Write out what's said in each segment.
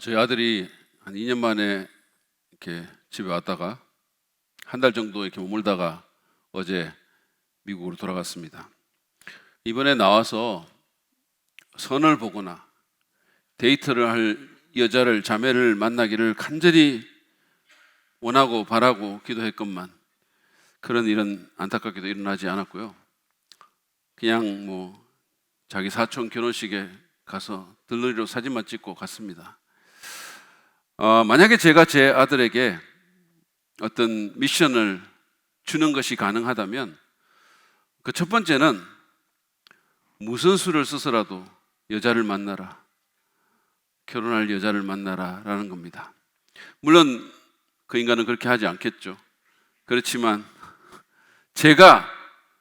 저희 아들이 한 2년 만에 이렇게 집에 왔다가 한 달 정도 이렇게 머물다가 어제 미국으로 돌아갔습니다. 이번에 나와서 선을 보거나 데이트를 할 여자를, 자매를 만나기를 간절히 원하고 바라고 기도했건만 그런 일은 안타깝게도 일어나지 않았고요. 그냥 자기 사촌 결혼식에 가서 들러리로 사진만 찍고 갔습니다. 만약에 제가 제 아들에게 어떤 미션을 주는 것이 가능하다면 그 첫 번째는 무슨 수를 써서라도 여자를 만나라, 결혼할 여자를 만나라 라는 겁니다. 물론 그 인간은 그렇게 하지 않겠죠. 그렇지만 제가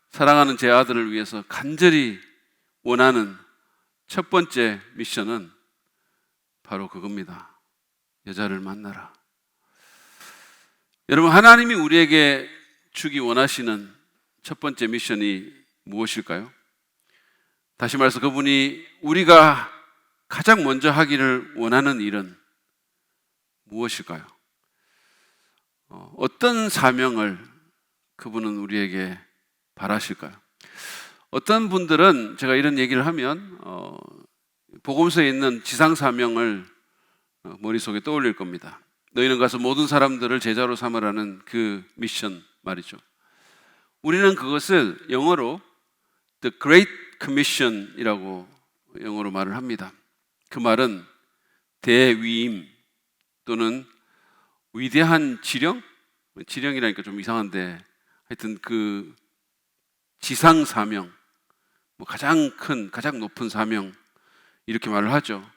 사랑하는 제 아들을 위해서 간절히 원하는 첫 번째 미션은 바로 그겁니다. 여자를 만나라. 여러분, 하나님이 우리에게 주기 원하시는 첫 번째 미션이 무엇일까요? 다시 말해서 그분이 우리가 가장 먼저 하기를 원하는 일은 무엇일까요? 어떤 사명을 그분은 우리에게 바라실까요? 어떤 분들은 제가 이런 얘기를 하면 복음서에 있는 지상 사명을 머릿속에 떠올릴 겁니다. 너희는 가서 모든 사람들을 제자로 삼으라는 그 미션 말이죠. 우리는 그것을 영어로 The Great Commission이라고 영어로 말을 합니다. 그 말은 대위임 또는 위대한 지령? 지령이라니까 좀 이상한데 하여튼 그 지상 사명, 가장 큰, 가장 높은 사명 이렇게 말을 하죠.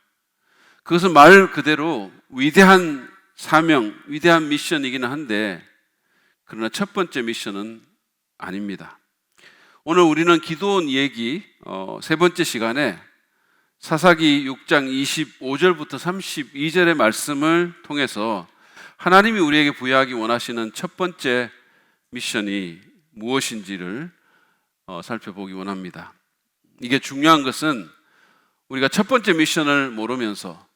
그것은 말 그대로 위대한 사명, 위대한 미션이기는 한데 그러나 첫 번째 미션은 아닙니다. 오늘 우리는 기도원 얘기 세 번째 시간에 사사기 6장 25절부터 32절의 말씀을 통해서 하나님이 우리에게 부여하기 원하시는 첫 번째 미션이 무엇인지를 살펴보기 원합니다. 이게 중요한 것은 우리가 첫 번째 미션을 모르면서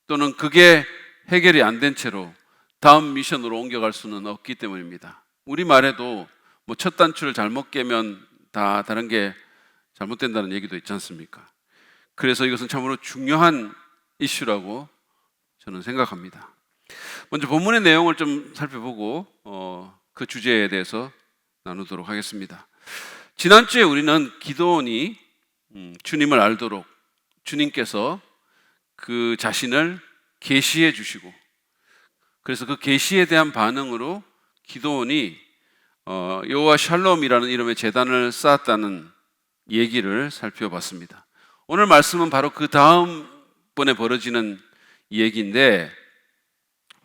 또는 그게 해결이 안 된 채로 다음 미션으로 옮겨갈 수는 없기 때문입니다. 우리말에도 첫 단추를 잘못 깨면 다 다른 게 잘못된다는 얘기도 있지 않습니까? 그래서 이것은 참으로 중요한 이슈라고 저는 생각합니다. 먼저 본문의 내용을 좀 살펴보고 그 주제에 대해서 나누도록 하겠습니다. 지난주에 우리는 기도원이 주님을 알도록 주님께서 그 자신을 계시해 주시고 그래서 그 계시에 대한 반응으로 기도원이 여호와 샬롬이라는 이름의 제단을 쌓았다는 얘기를 살펴봤습니다. 오늘 말씀은 바로 그 다음번에 벌어지는 얘기인데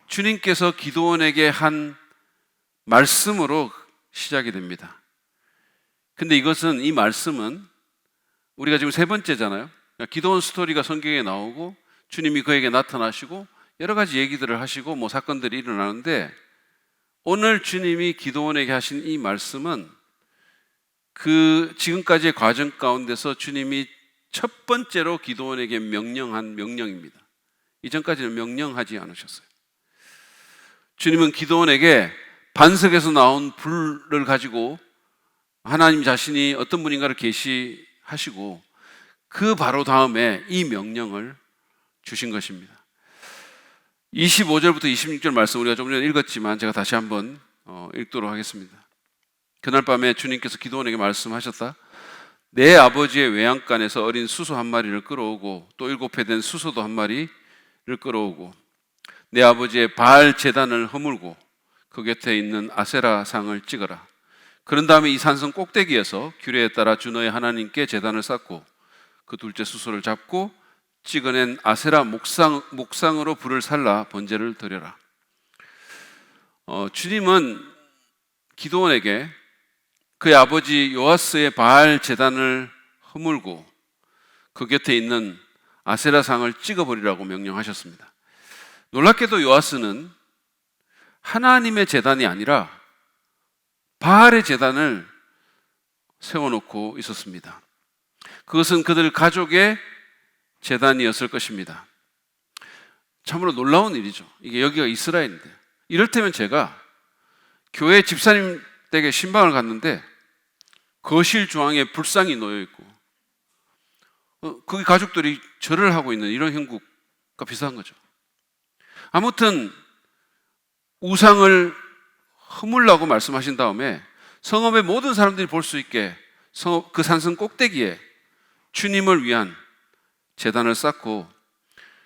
주님께서 기도원에게 한 말씀으로 시작이 됩니다. 근데 이 말씀은 우리가 지금 세 번째잖아요. 기도원 스토리가 성경에 나오고 주님이 그에게 나타나시고 여러 가지 얘기들을 하시고 사건들이 일어나는데 오늘 주님이 기도원에게 하신 이 말씀은 그 지금까지의 과정 가운데서 주님이 첫 번째로 기도원에게 명령한 명령입니다. 이전까지는 명령하지 않으셨어요. 주님은 기도원에게 반석에서 나온 불을 가지고 하나님 자신이 어떤 분인가를 계시하시고 그 바로 다음에 이 명령을 주신 것입니다. 25절부터 26절 말씀 우리가 좀 전에 읽었지만 제가 다시 한번 읽도록 하겠습니다. 그날 밤에 주님께서 기도원에게 말씀하셨다. 내 아버지의 외양간에서 어린 수소 한 마리를 끌어오고 또 7회 된 수소도 한 마리를 끌어오고 내 아버지의 바알 제단을 허물고 그 곁에 있는 아세라 상을 찍어라. 그런 다음에 이 산성 꼭대기에서 규례에 따라 주 너의 하나님께 제단을 쌓고 그 둘째 수소를 잡고 찍어낸 아세라 목상으로 불을 살라 번제를 드려라. 주님은 기도원에게 그의 아버지 요아스의 바알 제단을 허물고 그 곁에 있는 아세라 상을 찍어버리라고 명령하셨습니다. 놀랍게도 요아스는 하나님의 제단이 아니라 바알의 제단을 세워놓고 있었습니다. 그것은 그들 가족의 제단이었을 것입니다. 참으로 놀라운 일이죠. 이게 여기가 이스라엘인데. 이를테면 제가 교회 집사님 댁에 신방을 갔는데 거실 중앙에 불상이 놓여 있고 거기 가족들이 절을 하고 있는 이런 형국과 비슷한 거죠. 아무튼 우상을 허물라고 말씀하신 다음에 성읍의 모든 사람들이 볼 수 있게 그 산성 꼭대기에 주님을 위한 제단을 쌓고,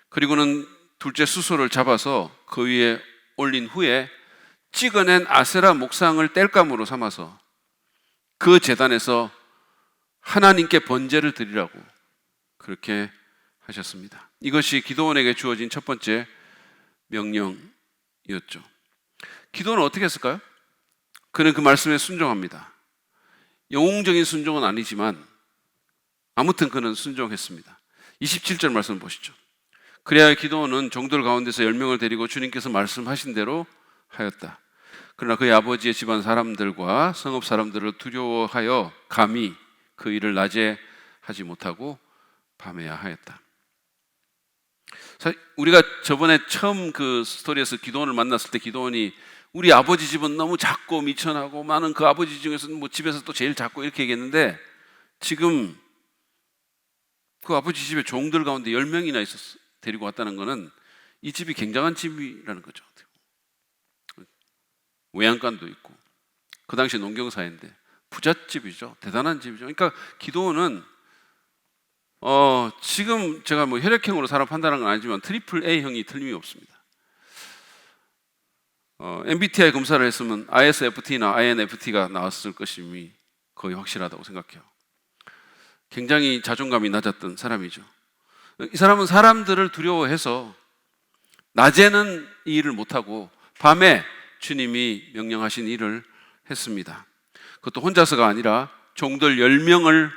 그리고는 둘째 수소를 잡아서 그 위에 올린 후에 찍어낸 아세라 목상을 땔감으로 삼아서 그 제단에서 하나님께 번제를 드리라고 그렇게 하셨습니다. 이것이 기드온에게 주어진 첫 번째 명령이었죠. 기드온은 어떻게 했을까요? 그는 그 말씀에 순종합니다. 영웅적인 순종은 아니지만 아무튼 그는 순종했습니다. 27절 말씀 보시죠. 그래야 기드온은 종들 가운데서 10명을 데리고 주님께서 말씀하신 대로 하였다. 그러나 그의 아버지의 집안 사람들과 성읍 사람들을 두려워하여 감히 그 일을 낮에 하지 못하고 밤에야 하였다. 우리가 저번에 처음 그 스토리에서 기드온을 만났을 때 기드온이 우리 아버지 집은 너무 작고 미천하고 많은 그 아버지 중에서는 뭐 집에서 또 제일 작고 이렇게 얘기했는데, 지금 그 아버지 집에 종들 가운데 10명이나 있었어 데리고 왔다는 것은 이 집이 굉장한 집이라는 거죠. 외양간도 있고 그 당시 농경사회인데 부잣집이죠. 대단한 집이죠. 그러니까 기드온은 지금 제가 뭐 혈액형으로 사람 판단하는 건 아니지만 트리플 A형이 틀림이 없습니다. MBTI 검사를 했으면 ISFT나 INFT가 나왔을 것임이 거의 확실하다고 생각해요. 굉장히 자존감이 낮았던 사람이죠. 이 사람은 사람들을 두려워해서 낮에는 이 일을 못하고 밤에 주님이 명령하신 일을 했습니다. 그것도 혼자서가 아니라 종들 10명을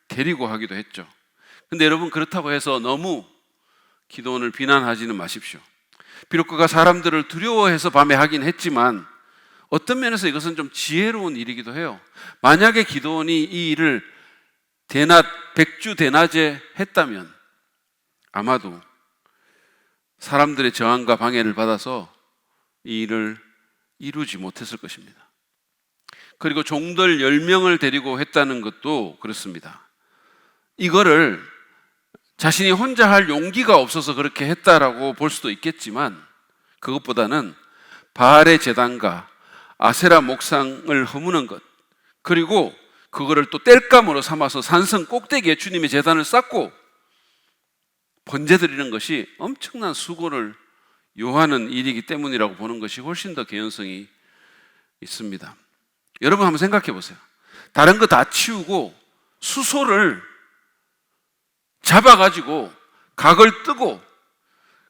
데리고 하기도 했죠. 근데 여러분, 그렇다고 해서 너무 기드온을 비난하지는 마십시오. 비록 그가 사람들을 두려워해서 밤에 하긴 했지만 어떤 면에서 이것은 좀 지혜로운 일이기도 해요. 만약에 기드온이 이 일을 백주 대낮에 했다면 아마도 사람들의 저항과 방해를 받아서 이 일을 이루지 못했을 것입니다. 그리고 종들 10명을 데리고 했다는 것도 그렇습니다. 이거를 자신이 혼자 할 용기가 없어서 그렇게 했다라고 볼 수도 있겠지만, 그것보다는 바알의 제단과 아세라 목상을 허무는 것, 그리고 그거를 또 땔감으로 삼아서 산성 꼭대기에 주님의 제단을 쌓고 번제 드리는 것이 엄청난 수고를 요하는 일이기 때문이라고 보는 것이 훨씬 더 개연성이 있습니다. 여러분 한번 생각해 보세요. 다른 거 다 치우고 수소를 잡아가지고 각을 뜨고,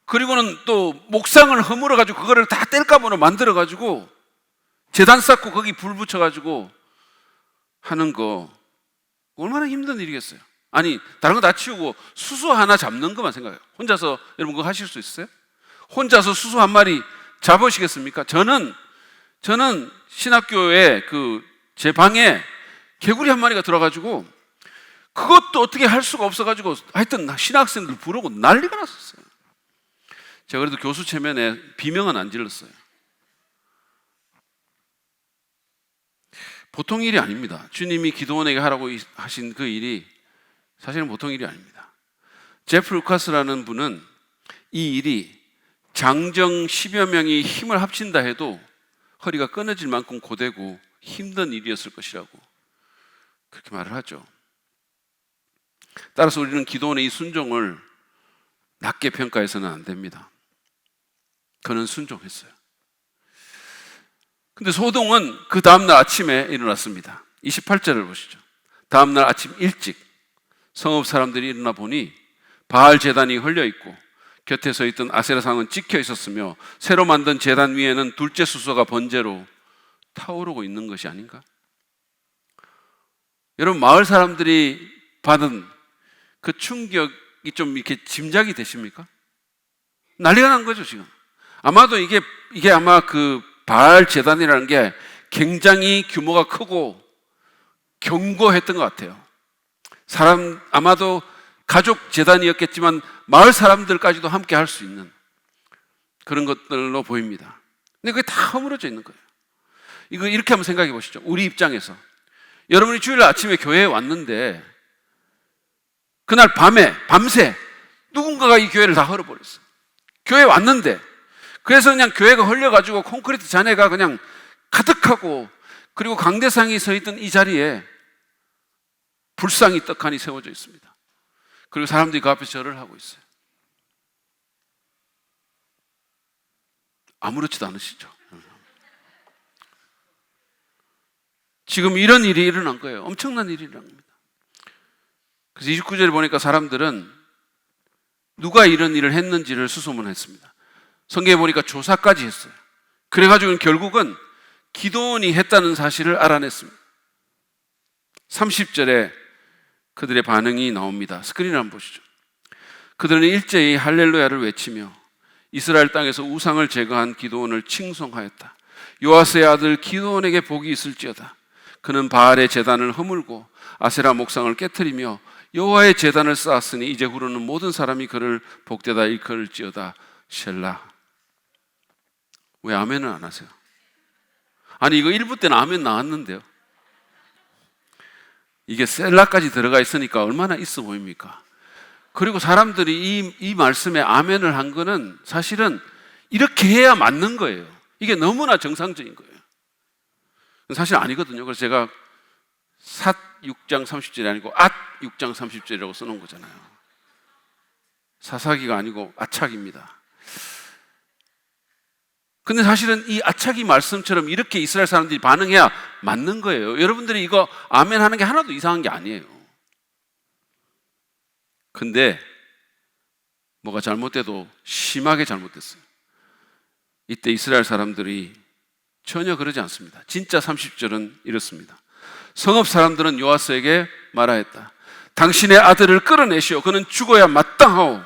그리고는 또 목상을 허물어가지고 그거를 다 땔감으로 만들어가지고 제단 쌓고 거기 불 붙여가지고 하는 거 얼마나 힘든 일이겠어요. 아니, 다른 거 다 치우고 수소 하나 잡는 것만 생각해요. 혼자서 여러분 그거 하실 수 있어요? 혼자서 수소 한 마리 잡으시겠습니까? 저는 신학교에 제 방에 개구리 한 마리가 들어가지고 그것도 어떻게 할 수가 없어가지고 하여튼 신학생들 부르고 난리가 났었어요. 제가 그래도 교수 체면에 비명은 안 질렀어요. 보통 일이 아닙니다. 주님이 기드온에게 하라고 하신 그 일이 사실은 보통 일이 아닙니다. 제프 루카스라는 분은 이 일이 장정 10여 명이 힘을 합친다 해도 허리가 끊어질 만큼 고되고 힘든 일이었을 것이라고 그렇게 말을 하죠. 따라서 우리는 기드온의 이 순종을 낮게 평가해서는 안 됩니다. 그는 순종했어요. 근데 소동은 그 다음날 아침에 일어났습니다. 28절을 보시죠. 다음날 아침 일찍 성읍 사람들이 일어나 보니 바알 제단이 헐려 있고 곁에 서 있던 아세라상은 찍혀 있었으며 새로 만든 제단 위에는 둘째 수소가 번제로 타오르고 있는 것이 아닌가? 여러분, 마을 사람들이 받은 그 충격이 좀 이렇게 짐작이 되십니까? 난리가 난 거죠, 지금. 아마도 이게 아마 그 바알 제단이라는 게 굉장히 규모가 크고 견고했던 것 같아요. 아마도 가족 제단이었겠지만 마을 사람들까지도 함께 할 수 있는 그런 것들로 보입니다. 근데 그게 다 허물어져 있는 거예요. 이거 이렇게 한번 생각해 보시죠. 우리 입장에서 여러분이 주일 아침에 교회에 왔는데 그날 밤새 누군가가 이 교회를 다 헐어버렸어요. 교회에 왔는데 그래서 그냥 교회가 헐려가지고 콘크리트 잔해가 그냥 가득하고, 그리고 강대상이 서 있던 이 자리에 불상이 떡하니 세워져 있습니다. 그리고 사람들이 그 앞에서 절을 하고 있어요. 아무렇지도 않으시죠? 지금 이런 일이 일어난 거예요. 엄청난 일이 일어난 겁니다. 그래서 29절에 보니까 사람들은 누가 이런 일을 했는지를 수소문했습니다. 성경에 보니까 조사까지 했어요. 그래가지고 결국은 기드온이 했다는 사실을 알아냈습니다. 30절에 그들의 반응이 나옵니다. 스크린을 한번 보시죠. 그들은 일제히 할렐루야를 외치며 이스라엘 땅에서 우상을 제거한 기드온을 칭송하였다. 요아스의 아들 기드온에게 복이 있을지어다. 그는 바알의 제단을 허물고 아세라 목상을 깨트리며 여호와의 제단을 쌓았으니 이제 후로는 모든 사람이 그를 복되다 일컬을지어다. 셀라. 왜 아멘을 안 하세요? 아니 이거 1부 때는 아멘 나왔는데요. 이게 셀라까지 들어가 있으니까 얼마나 있어 보입니까? 그리고 사람들이 이 말씀에 아멘을 한 거는 사실은 이렇게 해야 맞는 거예요. 이게 너무나 정상적인 거예요. 사실 아니거든요. 그래서 제가 삿 6장 30절이 아니고 앗 6장 30절이라고 써놓은 거잖아요. 사사기가 아니고 아착입니다. 근데 사실은 이 아착이 말씀처럼 이렇게 이스라엘 사람들이 반응해야 맞는 거예요. 여러분들이 이거 아멘 하는 게 하나도 이상한 게 아니에요. 근데 뭐가 잘못돼도 심하게 잘못됐어요. 이때 이스라엘 사람들이 전혀 그러지 않습니다. 진짜 30절은 이렇습니다. 성읍 사람들은 요아스에게 말하였다. 당신의 아들을 끌어내시오. 그는 죽어야 마땅하오.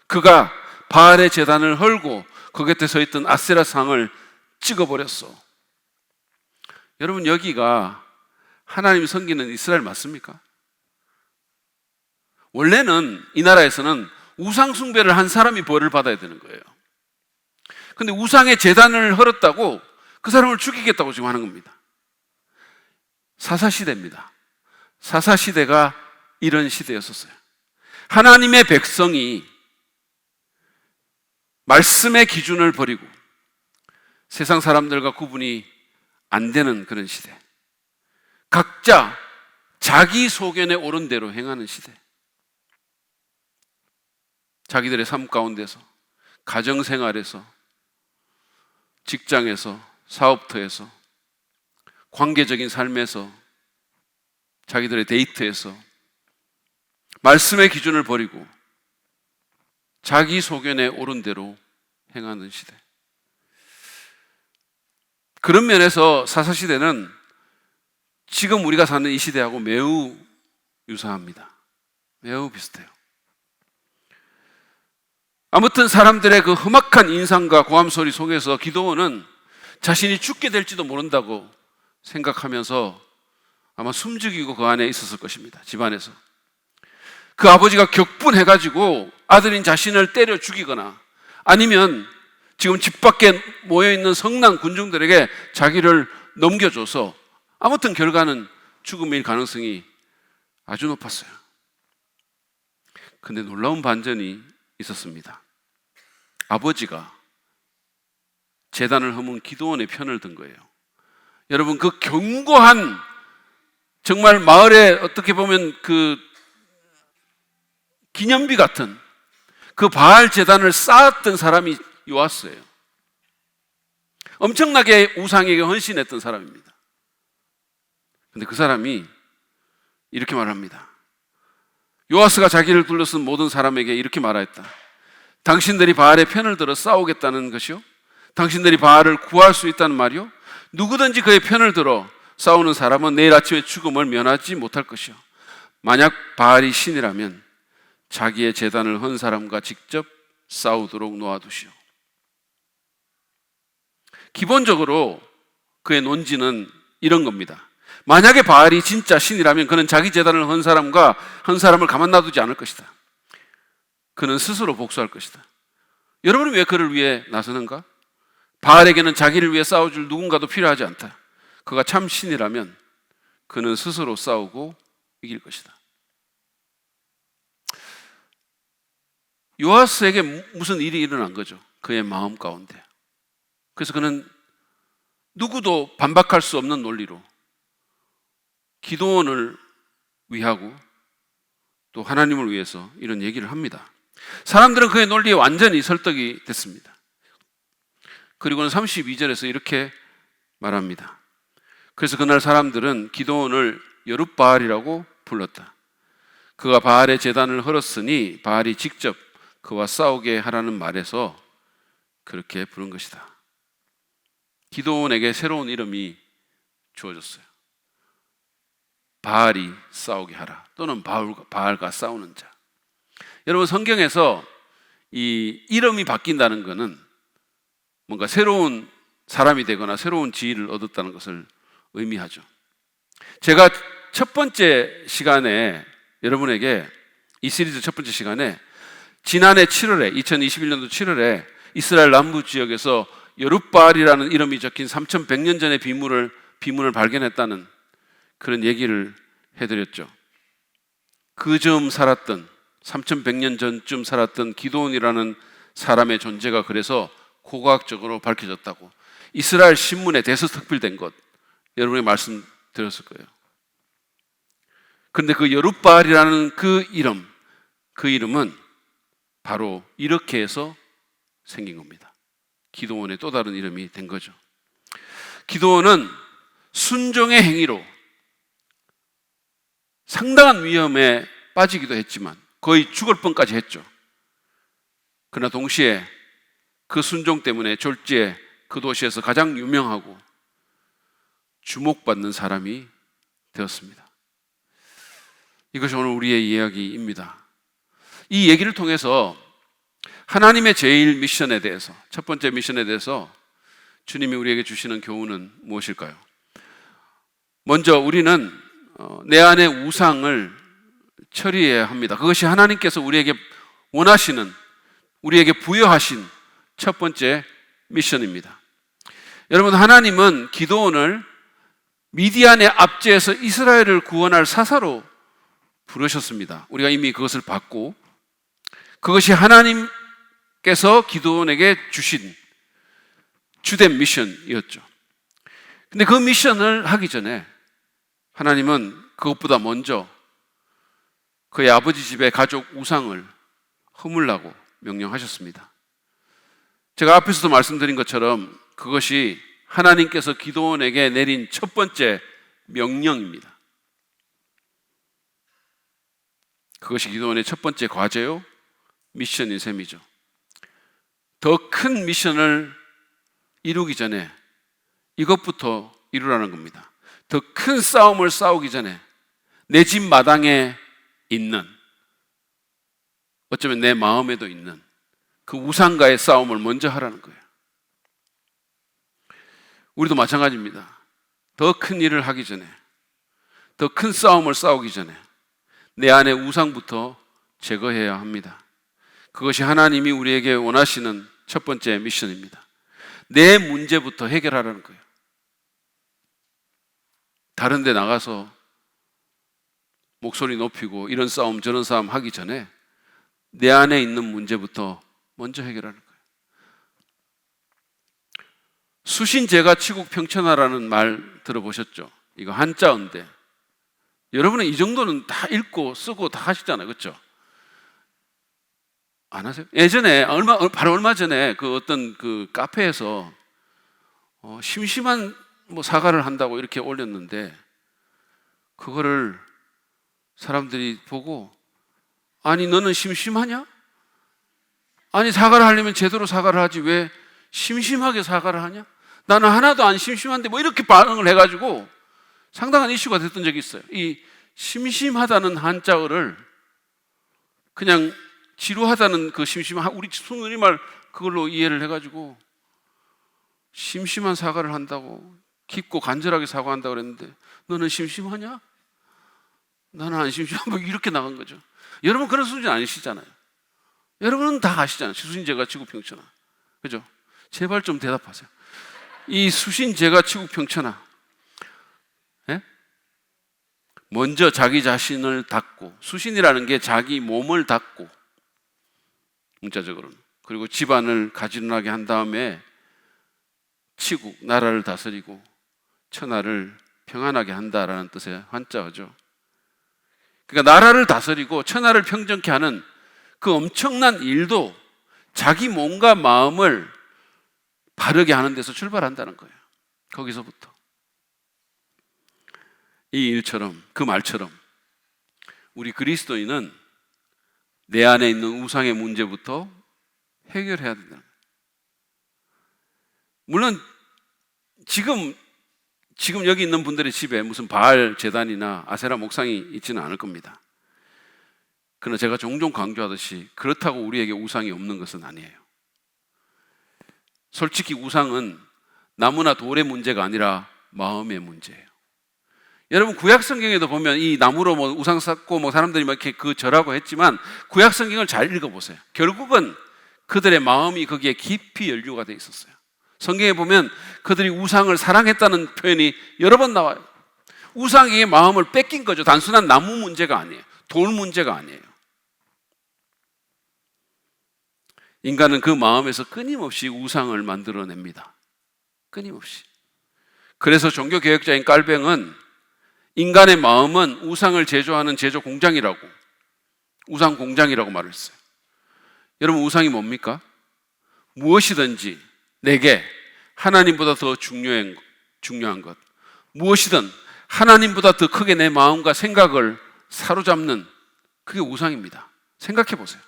그가 바알의 제단을 헐고 그 곁에 서 있던 아세라 상을 찍어버렸어. 여러분, 여기가 하나님이 섬기는 이스라엘 맞습니까? 원래는 이 나라에서는 우상 숭배를 한 사람이 벌을 받아야 되는 거예요. 근데 우상의 제단을 헐었다고 그 사람을 죽이겠다고 지금 하는 겁니다. 사사시대입니다. 사사시대가 이런 시대였었어요. 하나님의 백성이 말씀의 기준을 버리고 세상 사람들과 구분이 안 되는 그런 시대. 각자 자기 소견에 옳은 대로 행하는 시대. 자기들의 삶 가운데서, 가정생활에서, 직장에서, 사업터에서, 관계적인 삶에서, 자기들의 데이트에서 말씀의 기준을 버리고 자기 소견에 옳은 대로 행하는 시대. 그런 면에서 사사시대는 지금 우리가 사는 이 시대하고 매우 유사합니다. 매우 비슷해요. 아무튼 사람들의 그 험악한 인상과 고함소리 속에서 기드온은 자신이 죽게 될지도 모른다고 생각하면서 아마 숨죽이고 그 안에 있었을 것입니다. 집안에서. 그 아버지가 격분해가지고 아들인 자신을 때려 죽이거나 아니면 지금 집 밖에 모여있는 성난 군중들에게 자기를 넘겨줘서 아무튼 결과는 죽음일 가능성이 아주 높았어요. 근데 놀라운 반전이 있었습니다. 아버지가 제단을 허문 기드온의 편을 든 거예요. 여러분, 그 견고한, 정말 마을에 어떻게 보면 그 기념비 같은 그 바알 제단을 쌓았던 사람이 요아스예요. 엄청나게 우상에게 헌신했던 사람입니다. 근데 그 사람이 이렇게 말합니다. 요아스가 자기를 둘러쓴 모든 사람에게 이렇게 말하였다. 당신들이 바알의 편을 들어 싸우겠다는 것이요? 당신들이 바알을 구할 수 있다는 말이요? 누구든지 그의 편을 들어 싸우는 사람은 내일 아침에 죽음을 면하지 못할 것이요. 만약 바알이 신이라면 자기의 제단을 헌 사람과 직접 싸우도록 놓아두시오. 기본적으로 그의 논지는 이런 겁니다. 만약에 바알이 진짜 신이라면 그는 자기 제단을 헌 사람을 가만 놔두지 않을 것이다. 그는 스스로 복수할 것이다. 여러분은 왜 그를 위해 나서는가? 바알에게는 자기를 위해 싸워줄 누군가도 필요하지 않다. 그가 참 신이라면 그는 스스로 싸우고 이길 것이다. 요아스에게 무슨 일이 일어난 거죠? 그의 마음 가운데. 그래서 그는 누구도 반박할 수 없는 논리로 기도원을 위하고 또 하나님을 위해서 이런 얘기를 합니다. 사람들은 그의 논리에 완전히 설득이 됐습니다. 그리고는 32절에서 이렇게 말합니다. 그래서 그날 사람들은 기도원을 여룻바알이라고 불렀다. 그가 바알의 제단을 헐었으니 바알이 직접 그와 싸우게 하라는 말에서 그렇게 부른 것이다. 기도원에게 새로운 이름이 주어졌어요. 바알이 싸우게 하라, 또는 바알과 싸우는 자. 여러분, 성경에서 이 이름이 바뀐다는 것은 뭔가 새로운 사람이 되거나 새로운 지위를 얻었다는 것을 의미하죠. 제가 첫 번째 시간에 여러분에게 이 시리즈 첫 번째 시간에 지난해 7월에 2021년도 7월에 이스라엘 남부 지역에서 여룻바알이라는 이름이 적힌 3100년 전의 비문을 발견했다는 그런 얘기를 해드렸죠. 그쯤 살았던 3100년 전쯤 살았던 기드온이라는 사람의 존재가 그래서 고고학적으로 밝혀졌다고 이스라엘 신문에 대서특필된 것 여러분이 말씀드렸을 거예요. 그런데 그 여룻바알이라는 그 이름은 바로 이렇게 해서 생긴 겁니다. 기드온의 또 다른 이름이 된 거죠. 기드온은 순종의 행위로 상당한 위험에 빠지기도 했지만 거의 죽을 뻔까지 했죠. 그러나 동시에 그 순종 때문에 졸지에 그 도시에서 가장 유명하고 주목받는 사람이 되었습니다. 이것이 오늘 우리의 이야기입니다. 이 얘기를 통해서 하나님의 제일 미션에 대해서, 첫 번째 미션에 대해서 주님이 우리에게 주시는 교훈은 무엇일까요? 먼저 우리는 내 안의 우상을 처리해야 합니다. 그것이 하나님께서 우리에게 원하시는, 우리에게 부여하신 첫 번째 미션입니다. 여러분, 하나님은 기드온을 미디안의 압제에서 이스라엘을 구원할 사사로 부르셨습니다. 우리가 이미 그것을 봤고, 그것이 하나님께서 기드온에게 주신 주된 미션이었죠. 근데 그 미션을 하기 전에 하나님은 그것보다 먼저 그의 아버지 집의 가족 우상을 허물라고 명령하셨습니다. 제가 앞에서도 말씀드린 것처럼 그것이 하나님께서 기드온에게 내린 첫 번째 명령입니다. 그것이 기드온의 첫 번째 과제요, 미션인 셈이죠. 더 큰 미션을 이루기 전에 이것부터 이루라는 겁니다. 더 큰 싸움을 싸우기 전에 내 집 마당에 있는, 어쩌면 내 마음에도 있는 그 우상과의 싸움을 먼저 하라는 거예요. 우리도 마찬가지입니다. 더 큰 일을 하기 전에, 더 큰 싸움을 싸우기 전에 내 안의 우상부터 제거해야 합니다. 그것이 하나님이 우리에게 원하시는 첫 번째 미션입니다. 내 문제부터 해결하라는 거예요. 다른 데 나가서 목소리 높이고 이런 싸움 저런 싸움 하기 전에 내 안에 있는 문제부터 먼저 해결하는 거예요. 수신제가 치국평천하라는 말 들어보셨죠? 이거 한자어인데 여러분은 이 정도는 다 읽고 쓰고 다 하시잖아요, 그렇죠? 안 하세요? 예전에 바로 얼마 전에 그 어떤 그 카페에서 심심한 사과를 한다고 이렇게 올렸는데 그거를 사람들이 보고, 아니 너는 심심하냐? 아니 사과를 하려면 제대로 사과를 하지 왜 심심하게 사과를 하냐? 나는 하나도 안 심심한데 뭐 이렇게 반응을 해가지고 상당한 이슈가 됐던 적이 있어요. 이 심심하다는 한자어를 그냥 지루하다는 그 우리 순우리말 그걸로 이해를 해가지고 심심한 사과를 한다고, 깊고 간절하게 사과한다고 그랬는데 너는 심심하냐? 나는 안 심심하고 이렇게 나간 거죠. 여러분 그런 수준 아니시잖아요. 여러분은 다 아시잖아요. 수신제가 지구평천하. 그죠? 제발 좀 대답하세요. 이 수신제가 지구평천하. 예? 먼저 자기 자신을 닫고, 수신이라는 게 자기 몸을 닫고, 문자적으로는. 그리고 집안을 가지런하게 한 다음에 치국, 나라를 다스리고 천하를 평안하게 한다라는 뜻의 한자어죠. 그러니까 나라를 다스리고 천하를 평정케 하는 그 엄청난 일도 자기 몸과 마음을 바르게 하는 데서 출발한다는 거예요. 거기서부터. 이 일처럼, 그 말처럼 우리 그리스도인은 내 안에 있는 우상의 문제부터 해결해야 된다. 물론 지금 여기 있는 분들의 집에 무슨 바알 제단이나 아세라 목상이 있지는 않을 겁니다. 그러나 제가 종종 강조하듯이 그렇다고 우리에게 우상이 없는 것은 아니에요. 솔직히 우상은 나무나 돌의 문제가 아니라 마음의 문제예요. 여러분 구약 성경에도 보면 이 나무로 뭐 우상 쌓고 뭐 사람들이 막 이렇게 그 절하고 했지만 구약 성경을 잘 읽어보세요. 결국은 그들의 마음이 거기에 깊이 연루가 돼 있었어요. 성경에 보면 그들이 우상을 사랑했다는 표현이 여러 번 나와요. 우상의 마음을 뺏긴 거죠. 단순한 나무 문제가 아니에요. 돌 문제가 아니에요. 인간은 그 마음에서 끊임없이 우상을 만들어냅니다. 끊임없이. 그래서 종교개혁자인 깔뱅은 인간의 마음은 우상을 제조하는 제조 공장이라고, 우상 공장이라고 말을 했어요. 여러분 우상이 뭡니까? 무엇이든지 내게 하나님보다 더 중요한 것, 무엇이든 하나님보다 더 크게 내 마음과 생각을 사로잡는 그게 우상입니다. 생각해 보세요.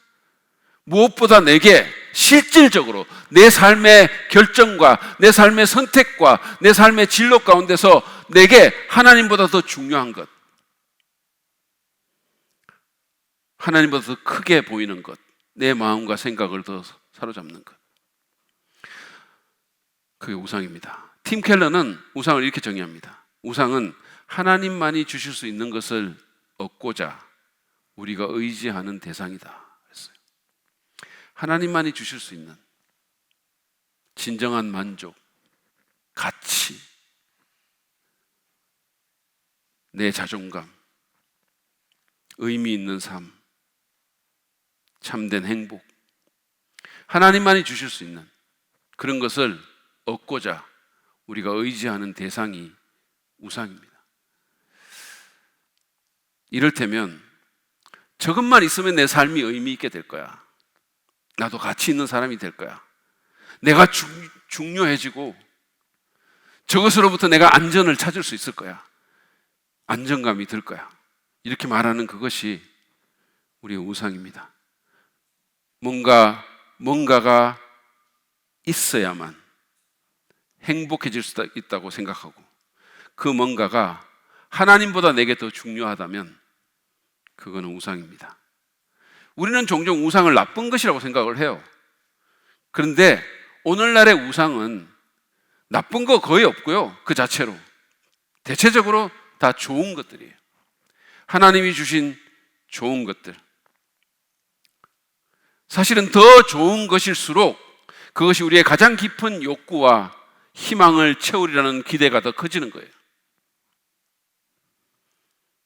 무엇보다 내게 실질적으로 내 삶의 결정과 내 삶의 선택과 내 삶의 진로 가운데서 내게 하나님보다 더 중요한 것, 하나님보다 더 크게 보이는 것, 내 마음과 생각을 더 사로잡는 것, 그게 우상입니다. 팀 켈러는 우상을 이렇게 정의합니다. 우상은 하나님만이 주실 수 있는 것을 얻고자 우리가 의지하는 대상이다. 하나님만이 주실 수 있는 진정한 만족, 가치, 내 자존감, 의미 있는 삶, 참된 행복, 하나님만이 주실 수 있는 그런 것을 얻고자 우리가 의지하는 대상이 우상입니다. 이를테면 저것만 있으면 내 삶이 의미 있게 될 거야. 나도 가치 있는 사람이 될 거야. 내가 중요해지고 저것으로부터 내가 안전을 찾을 수 있을 거야. 안정감이 들 거야. 이렇게 말하는 그것이 우리의 우상입니다. 뭔가가 있어야만 행복해질 수 있다고 생각하고 그 뭔가가 하나님보다 내게 더 중요하다면 그거는 우상입니다. 우리는 종종 우상을 나쁜 것이라고 생각을 해요. 그런데 오늘날의 우상은 나쁜 거 거의 없고요. 그 자체로 대체적으로 다 좋은 것들이에요. 하나님이 주신 좋은 것들. 사실은 더 좋은 것일수록 그것이 우리의 가장 깊은 욕구와 희망을 채우리라는 기대가 더 커지는 거예요.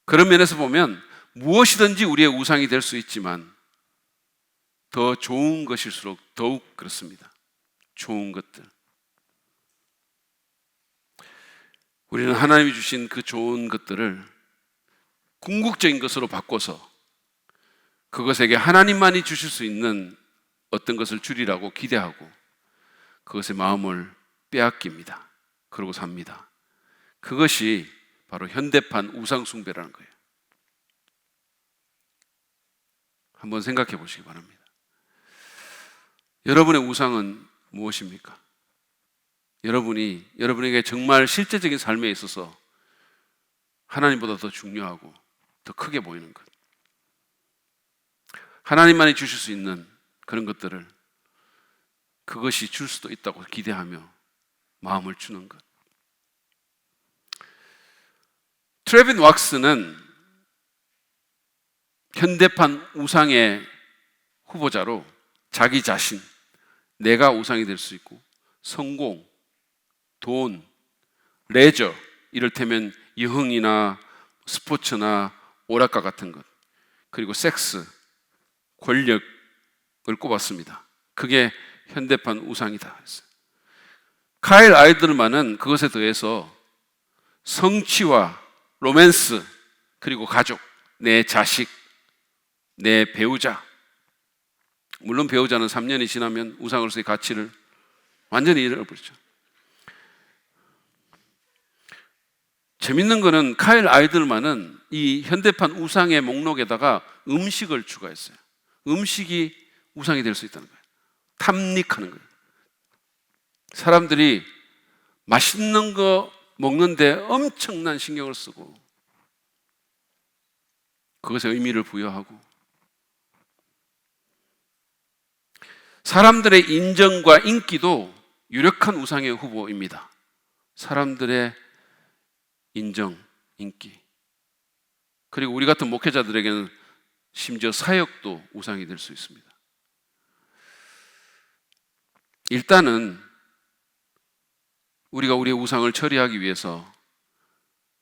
그런 면에서 보면 무엇이든지 우리의 우상이 될 수 있지만 더 좋은 것일수록 더욱 그렇습니다. 좋은 것들. 우리는 하나님이 주신 그 좋은 것들을 궁극적인 것으로 바꿔서 그것에게 하나님만이 주실 수 있는 어떤 것을 주리라고 기대하고 그것의 마음을 빼앗깁니다. 그러고 삽니다. 그것이 바로 현대판 우상숭배라는 거예요. 한번 생각해 보시기 바랍니다. 여러분의 우상은 무엇입니까? 여러분에게 정말 실제적인 삶에 있어서 하나님보다 더 중요하고 더 크게 보이는 것, 하나님만이 주실 수 있는 그런 것들을 그것이 줄 수도 있다고 기대하며 마음을 주는 것. 트레빈 왁스는 현대판 우상의 후보자로 자기 자신, 내가 우상이 될 수 있고, 성공, 돈, 레저, 이를테면 여흥이나 스포츠나 오락가 같은 것, 그리고 섹스, 권력을 꼽았습니다. 그게 현대판 우상이다 했어요. 카일 아이들만은 그것에 더해서 성취와 로맨스, 그리고 가족, 내 자식, 내 배우자, 물론 배우자는 3년이 지나면 우상으로서의 가치를 완전히 잃어버리죠. 재밌는 거는 카일 아이들만은 이 현대판 우상의 목록에다가 음식을 추가했어요. 음식이 우상이 될 수 있다는 거예요. 탐닉하는 거예요. 사람들이 맛있는 거 먹는데 엄청난 신경을 쓰고 그것에 의미를 부여하고, 사람들의 인정과 인기도 유력한 우상의 후보입니다. 사람들의 인정, 인기, 그리고 우리 같은 목회자들에게는 심지어 사역도 우상이 될 수 있습니다. 일단은 우리가 우리의 우상을 처리하기 위해서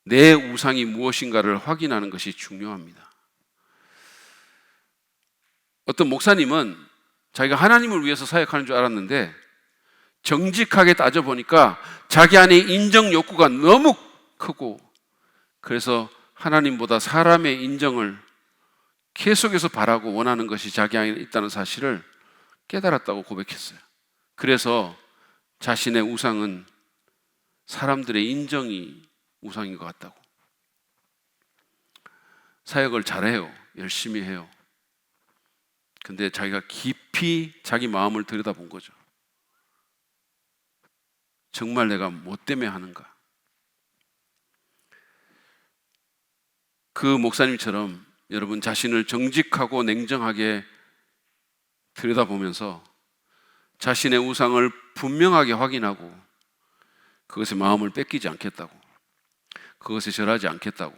내 우상이 무엇인가를 확인하는 것이 중요합니다. 어떤 목사님은 자기가 하나님을 위해서 사역하는 줄 알았는데 정직하게 따져보니까 자기 안에 인정 욕구가 너무 크고, 그래서 하나님보다 사람의 인정을 계속해서 바라고 원하는 것이 자기 안에 있다는 사실을 깨달았다고 고백했어요. 그래서 자신의 우상은 사람들의 인정이 우상인 것 같다고. 사역을 잘해요. 열심히 해요. 근데 자기가 깊이 자기 마음을 들여다본 거죠. 정말 내가 뭐 때문에 하는가? 그 목사님처럼 여러분 자신을 정직하고 냉정하게 들여다보면서 자신의 우상을 분명하게 확인하고 그것에 마음을 뺏기지 않겠다고, 그것에 절하지 않겠다고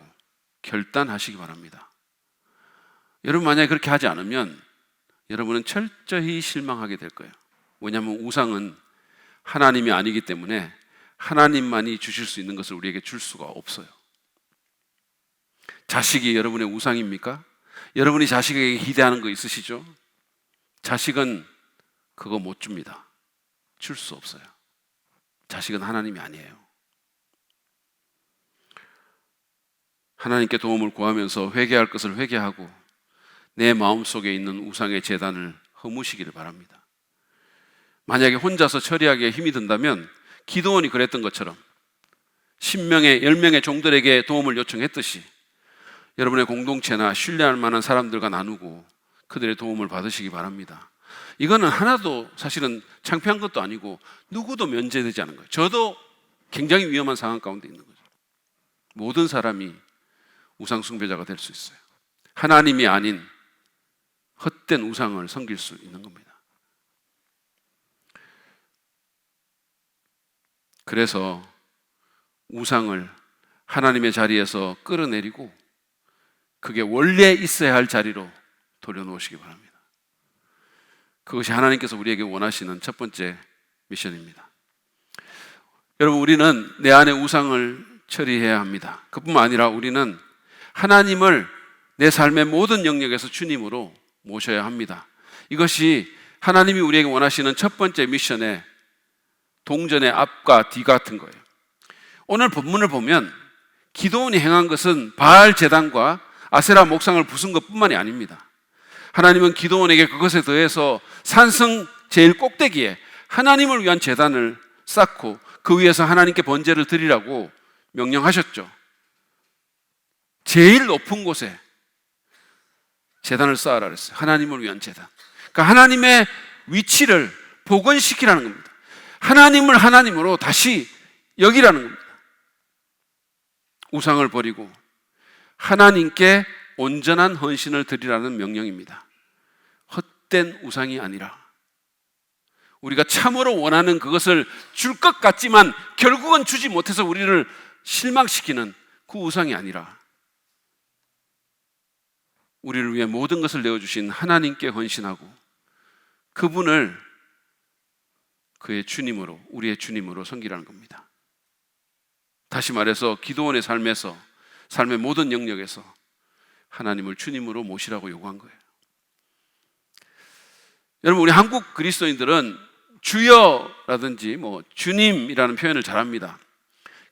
결단하시기 바랍니다. 여러분 만약에 그렇게 하지 않으면 여러분은 철저히 실망하게 될 거예요. 왜냐하면 우상은 하나님이 아니기 때문에 하나님만이 주실 수 있는 것을 우리에게 줄 수가 없어요. 자식이 여러분의 우상입니까? 여러분이 자식에게 기대하는 거 있으시죠? 자식은 그거 못 줍니다. 줄 수 없어요. 자식은 하나님이 아니에요. 하나님께 도움을 구하면서 회개할 것을 회개하고 내 마음속에 있는 우상의 제단을 허무시기를 바랍니다. 만약에 혼자서 처리하기에 힘이 든다면 기드온이 그랬던 것처럼 10명의 10명의 종들에게 도움을 요청했듯이 여러분의 공동체나 신뢰할 만한 사람들과 나누고 그들의 도움을 받으시기 바랍니다. 이거는 하나도 사실은 창피한 것도 아니고 누구도 면제되지 않은 거예요. 저도 굉장히 위험한 상황 가운데 있는 거죠. 모든 사람이 우상 숭배자가 될 수 있어요. 하나님이 아닌 헛된 우상을 섬길 수 있는 겁니다. 그래서 우상을 하나님의 자리에서 끌어내리고 그게 원래 있어야 할 자리로 돌려놓으시기 바랍니다. 그것이 하나님께서 우리에게 원하시는 첫 번째 미션입니다. 여러분, 우리는 내 안에 우상을 처리해야 합니다. 그뿐만 아니라 우리는 하나님을 내 삶의 모든 영역에서 주님으로 모셔야 합니다. 이것이 하나님이 우리에게 원하시는 첫 번째 미션의 동전의 앞과 뒤 같은 거예요. 오늘 본문을 보면 기드온이 행한 것은 바알 제단과 아세라 목상을 부순 것뿐만이 아닙니다. 하나님은 기드온에게 그것에 더해서 산성 제일 꼭대기에 하나님을 위한 제단을 쌓고 그 위에서 하나님께 번제를 드리라고 명령하셨죠. 제일 높은 곳에 제단을 쌓으라 그랬어요. 하나님을 위한 제단. 그러니까 하나님의 위치를 복원시키라는 겁니다. 하나님을 하나님으로 다시 여기라는 겁니다. 우상을 버리고 하나님께 온전한 헌신을 드리라는 명령입니다. 헛된 우상이 아니라 우리가 참으로 원하는 그것을 줄 것 같지만 결국은 주지 못해서 우리를 실망시키는 그 우상이 아니라 우리를 위해 모든 것을 내어주신 하나님께 헌신하고 그분을 그의 주님으로, 우리의 주님으로 섬기라는 겁니다. 다시 말해서 기도원의 삶에서, 삶의 모든 영역에서 하나님을 주님으로 모시라고 요구한 거예요. 여러분, 우리 한국 그리스도인들은 주여라든지 주님이라는 표현을 잘합니다.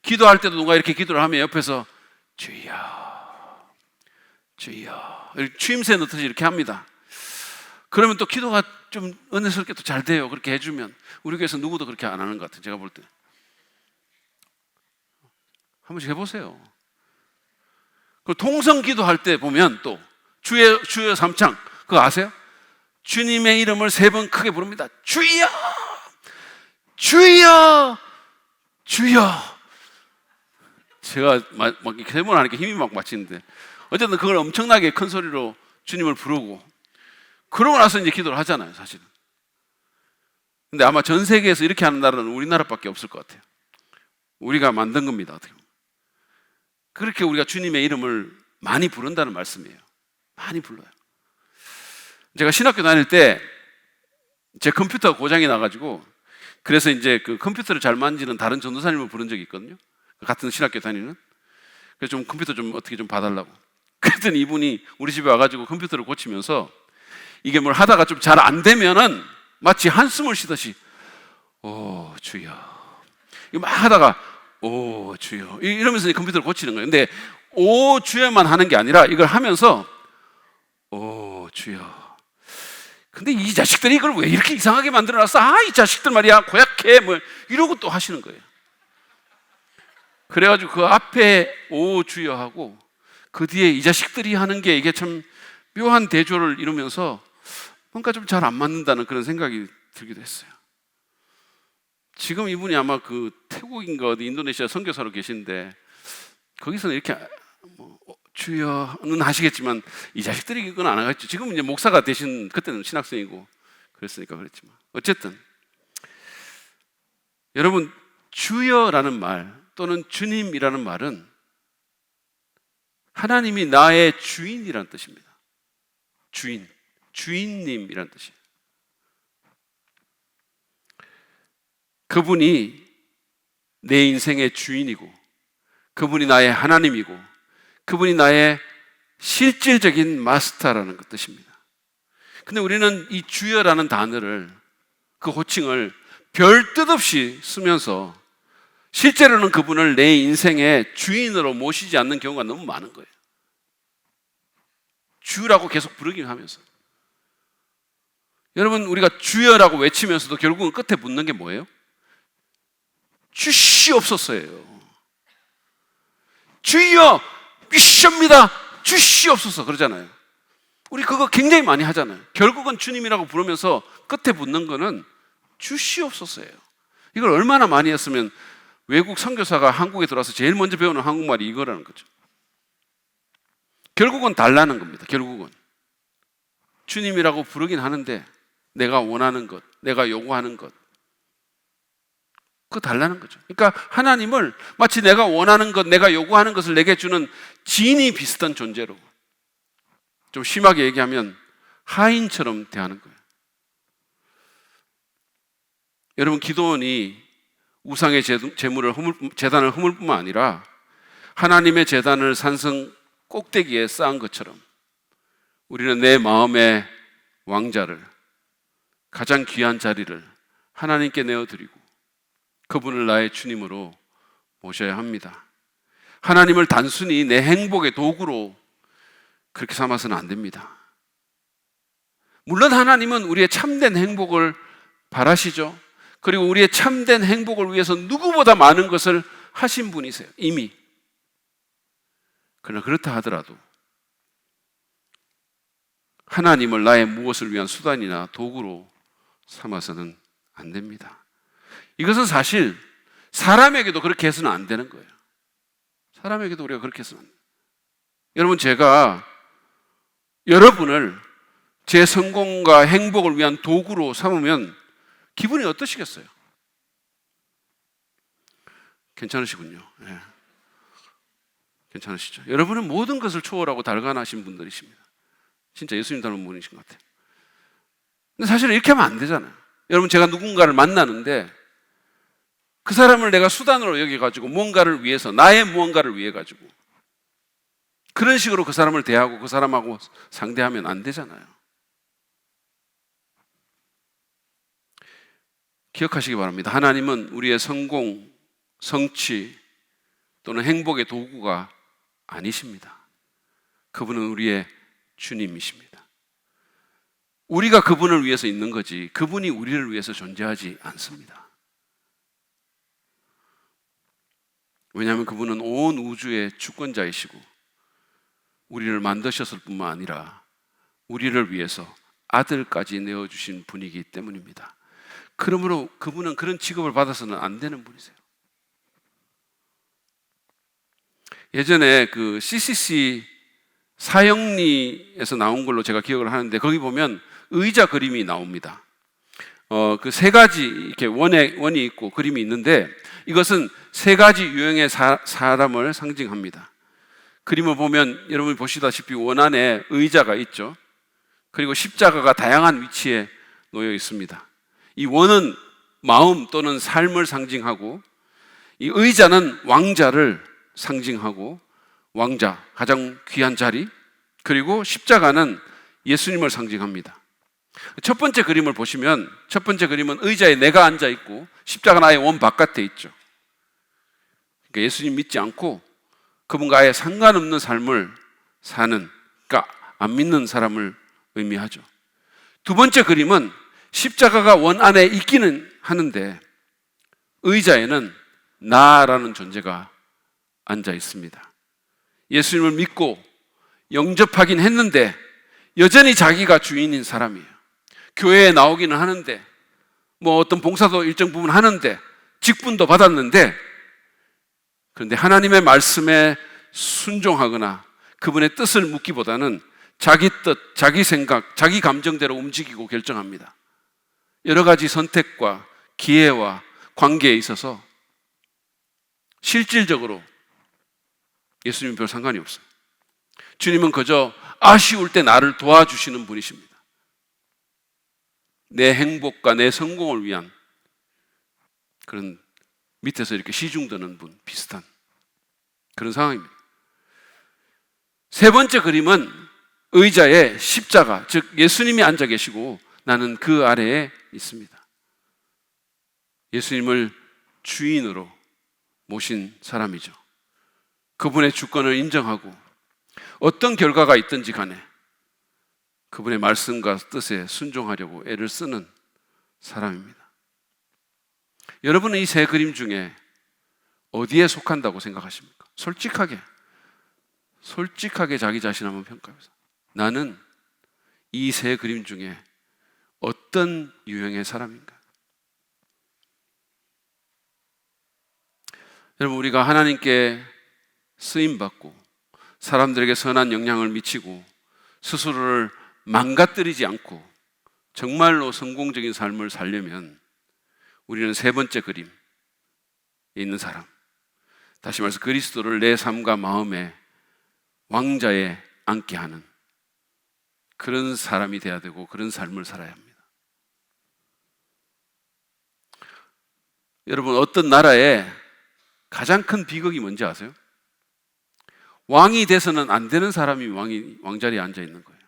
기도할 때도 누가 이렇게 기도를 하면 옆에서 주여, 주여, 추임새 넣듯이 이렇게 합니다. 그러면 또 기도가 좀 은혜스럽게 또 잘 돼요. 그렇게 해주면. 우리 교회에서 누구도 그렇게 안 하는 것 같아요. 제가 볼 때. 한 번씩 해보세요. 그 통성 기도할 때 보면 또 주여 삼창 그거 아세요? 주님의 이름을 3번 크게 부릅니다. 주여, 주여, 주여. 제가 막 3번 하니까 힘이 막 맞히는데 어쨌든 그걸 엄청나게 큰 소리로 주님을 부르고 그러고 나서 이제 기도를 하잖아요, 사실은. 근데 아마 전 세계에서 이렇게 하는 나라는 우리나라밖에 없을 것 같아요. 우리가 만든 겁니다, 어떻게 보면. 그렇게 우리가 주님의 이름을 많이 부른다는 말씀이에요. 많이 불러요. 제가 신학교 다닐 때 제 컴퓨터가 고장이 나가지고 그래서 이제 그 컴퓨터를 잘 만지는 다른 전도사님을 부른 적이 있거든요. 같은 신학교 다니는. 그래서 좀 컴퓨터 좀 어떻게 좀 봐달라고. 그랬더니 이분이 우리 집에 와가지고 컴퓨터를 고치면서 이게 뭘 하다가 좀 잘 안 되면은 마치 한숨을 쉬듯이 오 주여 이거 막 하다가 오 주여 이러면서 컴퓨터를 고치는 거예요. 근데 오 주여만 하는 게 아니라 이걸 하면서 오 주여 근데 이 자식들이 이걸 왜 이렇게 이상하게 만들어놨어? 아 이 자식들 말이야 고약해 이러고 또 하시는 거예요. 그래가지고 그 앞에 오 주여 하고 그 뒤에 이 자식들이 하는 게 이게 참 묘한 대조를 이루면서 뭔가 좀 잘 안 맞는다는 그런 생각이 들기도 했어요. 지금 이분이 아마 그 태국인가 어디 인도네시아 선교사로 계신데 거기서는 이렇게 주여는 하시겠지만 이 자식들이 그건 안 하겠죠. 지금 이제 목사가 되신 그때는 신학생이고 그랬으니까 그랬지만 어쨌든 여러분 주여라는 말 또는 주님이라는 말은 하나님이 나의 주인이라는 뜻입니다. 주인님이라는 뜻이에요. 그분이 내 인생의 주인이고 그분이 나의 하나님이고 그분이 나의 실질적인 마스터라는 그 뜻입니다. 근데 우리는 이 주여라는 단어를 그 호칭을 별 뜻 없이 쓰면서 실제로는 그분을 내 인생의 주인으로 모시지 않는 경우가 너무 많은 거예요. 주라고 계속 부르긴 하면서 여러분 우리가 주여라고 외치면서도 결국은 끝에 붙는 게 뭐예요? 주시옵소서예요. 주여 미션입니다. 주시옵소서 그러잖아요. 우리 그거 굉장히 많이 하잖아요. 결국은 주님이라고 부르면서 끝에 붙는 거는 주시옵소서예요. 이걸 얼마나 많이 했으면 외국 선교사가 한국에 들어와서 제일 먼저 배우는 한국말이 이거라는 거죠. 결국은 달라는 겁니다. 결국은 주님이라고 부르긴 하는데 내가 원하는 것, 내가 요구하는 것 그거 달라는 거죠. 그러니까 하나님을 마치 내가 원하는 것, 내가 요구하는 것을 내게 주는 지인이 비슷한 존재로 좀 심하게 얘기하면 하인처럼 대하는 거예요. 여러분 기도원이 우상의 제단을 허물 뿐만 아니라 하나님의 제단을 산성 꼭대기에 쌓은 것처럼 우리는 내 마음의 왕자를 가장 귀한 자리를 하나님께 내어드리고 그분을 나의 주님으로 모셔야 합니다. 하나님을 단순히 내 행복의 도구로 그렇게 삼아서는 안 됩니다. 물론 하나님은 우리의 참된 행복을 바라시죠. 그리고 우리의 참된 행복을 위해서 누구보다 많은 것을 하신 분이세요. 이미. 그러나 그렇다 하더라도 하나님을 나의 무엇을 위한 수단이나 도구로 삼아서는 안 됩니다. 이것은 사실 사람에게도 그렇게 해서는 안 되는 거예요. 사람에게도 우리가 그렇게 해서는 안 돼요. 여러분 제가 여러분을 제 성공과 행복을 위한 도구로 삼으면 기분이 어떠시겠어요? 괜찮으시군요. 네. 괜찮으시죠? 여러분은 모든 것을 초월하고 달관하신 분들이십니다. 진짜 예수님 닮은 분이신 것 같아요. 근데 사실은 이렇게 하면 안 되잖아요. 여러분, 제가 누군가를 만나는데 그 사람을 내가 수단으로 여겨가지고 뭔가를 위해서, 나의 무언가를 위해 가지고 그런 식으로 그 사람을 대하고 그 사람하고 상대하면 안 되잖아요. 기억하시기 바랍니다. 하나님은 우리의 성공, 성취 또는 행복의 도구가 아니십니다. 그분은 우리의 주님이십니다. 우리가 그분을 위해서 있는 거지 그분이 우리를 위해서 존재하지 않습니다. 왜냐하면 그분은 온 우주의 주권자이시고 우리를 만드셨을 뿐만 아니라 우리를 위해서 아들까지 내어주신 분이기 때문입니다. 그러므로 그분은 그런 취급을 받아서는 안 되는 분이세요. 예전에 그 CCC 사형리에서 나온 걸로 제가 기억을 하는데 거기 보면 의자 그림이 나옵니다. 그 세 가지 이렇게 원이 있고 그림이 있는데 이것은 세 가지 유형의 사람을 상징합니다. 그림을 보면 여러분이 보시다시피 원 안에 의자가 있죠. 그리고 십자가가 다양한 위치에 놓여 있습니다. 이 원은 마음 또는 삶을 상징하고 이 의자는 왕자를 상징하고 왕자, 가장 귀한 자리, 그리고 십자가는 예수님을 상징합니다. 첫 번째 그림을 보시면 첫 번째 그림은 의자에 내가 앉아 있고 십자가는 아예 원 바깥에 있죠. 그러니까 예수님 믿지 않고 그분과 아예 상관없는 삶을 사는, 그러니까 안 믿는 사람을 의미하죠. 두 번째 그림은 십자가가 원 안에 있기는 하는데 의자에는 나라는 존재가 앉아 있습니다. 예수님을 믿고 영접하긴 했는데 여전히 자기가 주인인 사람이에요. 교회에 나오기는 하는데 뭐 어떤 봉사도 일정 부분 하는데 직분도 받았는데 그런데 하나님의 말씀에 순종하거나 그분의 뜻을 묻기보다는 자기 뜻, 자기 생각, 자기 감정대로 움직이고 결정합니다. 여러 가지 선택과 기회와 관계에 있어서 실질적으로 예수님은 별 상관이 없어요. 주님은 그저 아쉬울 때 나를 도와주시는 분이십니다. 내 행복과 내 성공을 위한 그런 밑에서 이렇게 시중드는 분, 비슷한 그런 상황입니다. 세 번째 그림은 의자에 십자가, 즉 예수님이 앉아 계시고 나는 그 아래에 있습니다. 예수님을 주인으로 모신 사람이죠. 그분의 주권을 인정하고 어떤 결과가 있든지 간에 그분의 말씀과 뜻에 순종하려고 애를 쓰는 사람입니다. 여러분은 이 세 그림 중에 어디에 속한다고 생각하십니까? 솔직하게 자기 자신 한번 평가해보세요. 나는 이 세 그림 중에 어떤 유형의 사람인가? 여러분, 우리가 하나님께 쓰임받고 사람들에게 선한 영향을 미치고 스스로를 망가뜨리지 않고 정말로 성공적인 삶을 살려면 우리는 세 번째 그림에 있는 사람, 다시 말해서 그리스도를 내 삶과 마음에 왕자에 앉게 하는 그런 사람이 돼야 되고 그런 삶을 살아야 합니다. 여러분, 어떤 나라에 가장 큰 비극이 뭔지 아세요? 왕이 돼서는 안 되는 사람이 왕자리에 앉아 있는 거예요.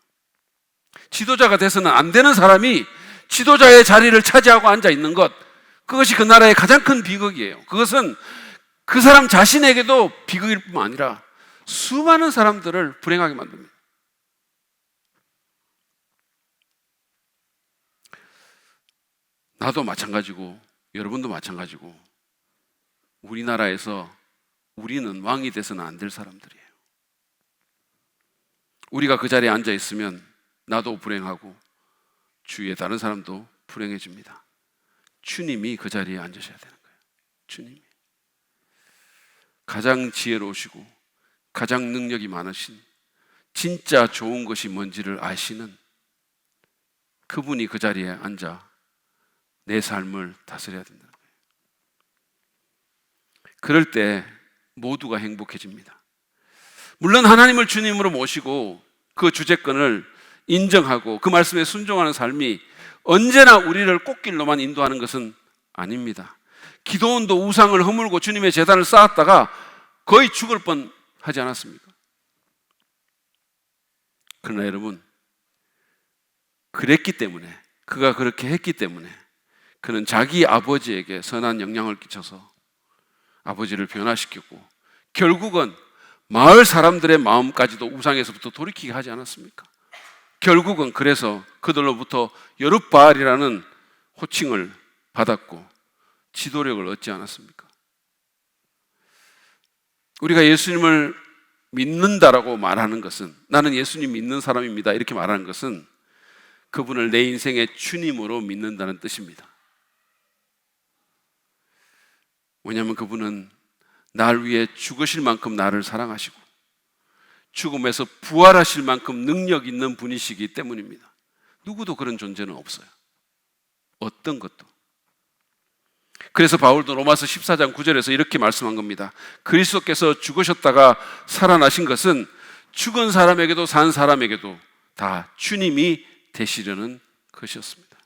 지도자가 돼서는 안 되는 사람이 지도자의 자리를 차지하고 앉아 있는 것, 그것이 그 나라의 가장 큰 비극이에요. 그것은 그 사람 자신에게도 비극일 뿐만 아니라 수많은 사람들을 불행하게 만듭니다. 나도 마찬가지고 여러분도 마찬가지고 우리나라에서 우리는 왕이 돼서는 안 될 사람들이에요. 우리가 그 자리에 앉아 있으면 나도 불행하고 주위에 다른 사람도 불행해집니다. 주님이 그 자리에 앉으셔야 되는 거예요. 주님이 가장 지혜로우시고 가장 능력이 많으신, 진짜 좋은 것이 뭔지를 아시는 그분이 그 자리에 앉아 내 삶을 다스려야 된다는 거예요. 그럴 때 모두가 행복해집니다. 물론 하나님을 주님으로 모시고 그 주재권을 인정하고 그 말씀에 순종하는 삶이 언제나 우리를 꽃길로만 인도하는 것은 아닙니다. 기도원도 우상을 허물고 주님의 제단을 쌓았다가 거의 죽을 뻔 하지 않았습니까? 그러나 여러분, 그랬기 때문에, 그가 그렇게 했기 때문에 그는 자기 아버지에게 선한 영향을 끼쳐서 아버지를 변화시켰고 결국은 마을 사람들의 마음까지도 우상에서부터 돌이키게 하지 않았습니까? 결국은 그래서 그들로부터 여룻바알이라는 호칭을 받았고 지도력을 얻지 않았습니까? 우리가 예수님을 믿는다라고 말하는 것은, 나는 예수님 믿는 사람입니다 이렇게 말하는 것은 그분을 내 인생의 주님으로 믿는다는 뜻입니다. 왜냐하면 그분은 날 위해 죽으실 만큼 나를 사랑하시고 죽음에서 부활하실 만큼 능력 있는 분이시기 때문입니다. 누구도 그런 존재는 없어요. 어떤 것도. 그래서 바울도 로마서 14장 9절에서 이렇게 말씀한 겁니다. 그리스도께서 죽으셨다가 살아나신 것은 죽은 사람에게도 산 사람에게도 다 주님이 되시려는 것이었습니다.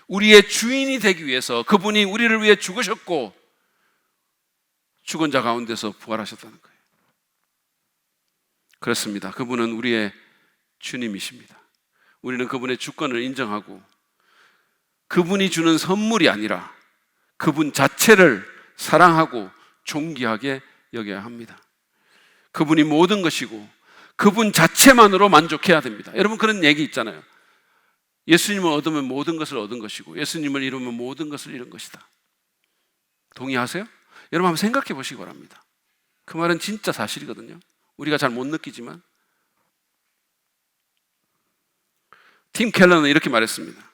우리의 주인이 되기 위해서 그분이 우리를 위해 죽으셨고 죽은 자 가운데서 부활하셨다는 거예요. 그렇습니다. 그분은 우리의 주님이십니다. 우리는 그분의 주권을 인정하고 그분이 주는 선물이 아니라 그분 자체를 사랑하고 존귀하게 여겨야 합니다. 그분이 모든 것이고 그분 자체만으로 만족해야 됩니다. 여러분, 그런 얘기 있잖아요. 예수님을 얻으면 모든 것을 얻은 것이고 예수님을 잃으면 모든 것을 잃은 것이다. 동의하세요? 여러분 한번 생각해 보시기 바랍니다. 그 말은 진짜 사실이거든요. 우리가 잘 못 느끼지만. 팀 켈러는 이렇게 말했습니다.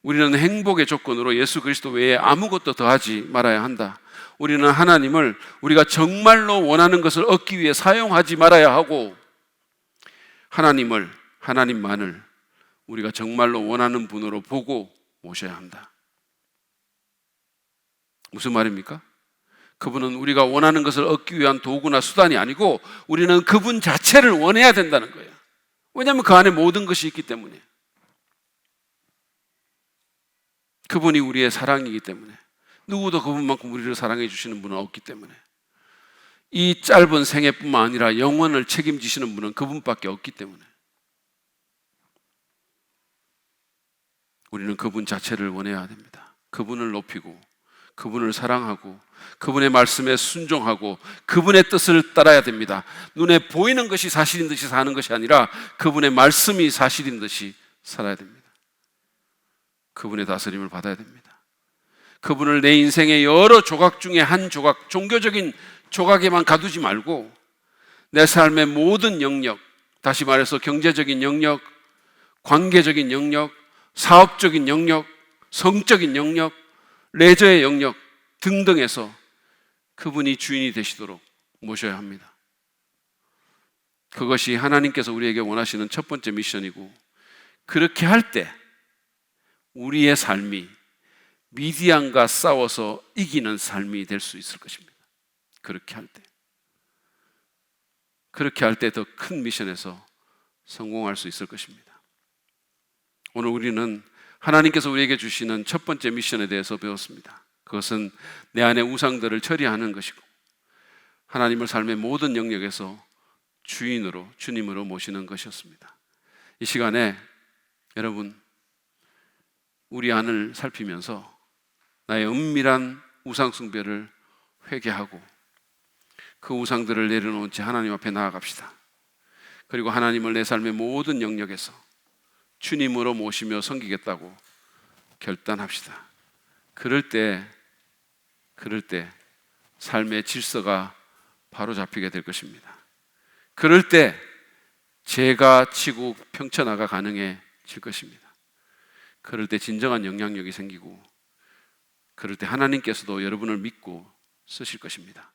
우리는 행복의 조건으로 예수 그리스도 외에 아무것도 더하지 말아야 한다. 우리는 하나님을 우리가 정말로 원하는 것을 얻기 위해 사용하지 말아야 하고 하나님만을 우리가 정말로 원하는 분으로 보고 모셔야 한다. 무슨 말입니까? 그분은 우리가 원하는 것을 얻기 위한 도구나 수단이 아니고 우리는 그분 자체를 원해야 된다는 거예요. 왜냐하면 그 안에 모든 것이 있기 때문에. 그분이 우리의 사랑이기 때문에. 누구도 그분만큼 우리를 사랑해 주시는 분은 없기 때문에. 이 짧은 생애뿐만 아니라 영원을 책임지시는 분은 그분밖에 없기 때문에. 우리는 그분 자체를 원해야 됩니다. 그분을 높이고 그분을 사랑하고 그분의 말씀에 순종하고 그분의 뜻을 따라야 됩니다. 눈에 보이는 것이 사실인 듯이 사는 것이 아니라 그분의 말씀이 사실인 듯이 살아야 됩니다. 그분의 다스림을 받아야 됩니다. 그분을 내 인생의 여러 조각 중에 한 조각, 종교적인 조각에만 가두지 말고 내 삶의 모든 영역, 다시 말해서 경제적인 영역, 관계적인 영역, 사업적인 영역, 성적인 영역, 레저의 영역 등등에서 그분이 주인이 되시도록 모셔야 합니다. 그것이 하나님께서 우리에게 원하시는 첫 번째 미션이고, 그렇게 할 때 우리의 삶이 미디안과 싸워서 이기는 삶이 될 수 있을 것입니다. 그렇게 할 때 더 큰 미션에서 성공할 수 있을 것입니다. 오늘 우리는 하나님께서 우리에게 주시는 첫 번째 미션에 대해서 배웠습니다. 그것은 내 안의 우상들을 처리하는 것이고 하나님을 삶의 모든 영역에서 주님으로 모시는 것이었습니다. 이 시간에 여러분, 우리 안을 살피면서 나의 은밀한 우상 숭배를 회개하고 그 우상들을 내려놓은 채 하나님 앞에 나아갑시다. 그리고 하나님을 내 삶의 모든 영역에서 주님으로 모시며 섬기겠다고 결단합시다. 그럴 때 삶의 질서가 바로 잡히게 될 것입니다. 그럴 때 죄가 치고 평천하가 가능해질 것입니다. 그럴 때 진정한 영향력이 생기고, 그럴 때 하나님께서도 여러분을 믿고 쓰실 것입니다.